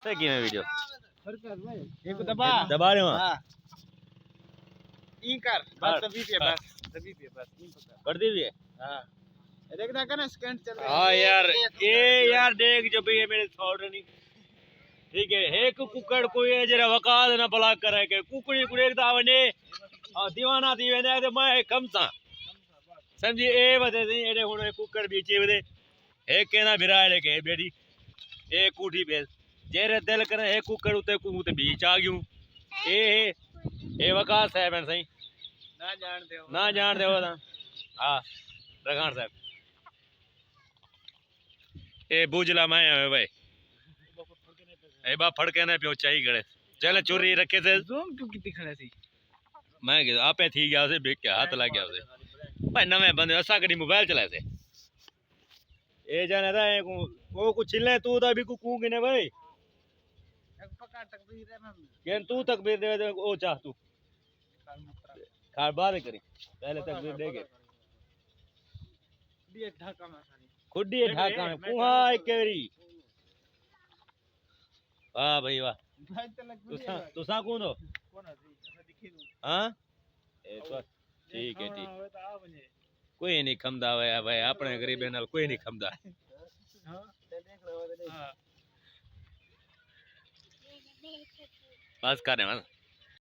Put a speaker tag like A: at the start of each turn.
A: है कि मैं वीडियो
B: एक दबा
A: दबा रहे हो
B: हां ई कर बस तभी पे बस ई पकड़
A: कर दी भी है
B: हां देखना का ना स्कैन चल रहा है
A: हाँ यार ये यार देख जो भी ये मेरे छोड़ नहीं ठीक है एक कुकड़ कोई है जरा वकाल ना भला करे के कुकड़ी को देखदा वने और दीवाना थी वेंदे ते मैं कम सा समझी ए वदे नहीं एडे हुन कुकड़ बीचे वदे एक केना बिराए के बेड़ी ए कूठी बेल जेरे दिल करे एक कुकड़ उते कूते बीच आ गयूं ए वकाल साहब हैं सही ना जान दे ता हां रखान साहब ए बुझला मैं है भाई ए बा फड़के ने पियो चाई गड़े चल चोरी रखे से
B: ज़ूम क्यों कितनी खड़े थी
A: मैं के आपे थी गया से बेक के हाथ लग गया से भाई नवे बंदे असा कडी मोबाइल चलाए से ए जाने दा को कुछ छिलने तू दा भी कू किने भाई
B: पकड़ तकबीर है मैं
A: केन तू तकबीर दे ओ चाह तू खार बाद करी पहले तकबीर दे के
B: दिए ढाका में
A: खुडी ढाका में कुहा एक केरी वाह भाई वाह तुसा कौन हो हां ए तो ठीक है ठीक कोई नहीं खमदा भाई अपने गरीब नाल कोई नहीं खमदा हां बस कर रहे हैं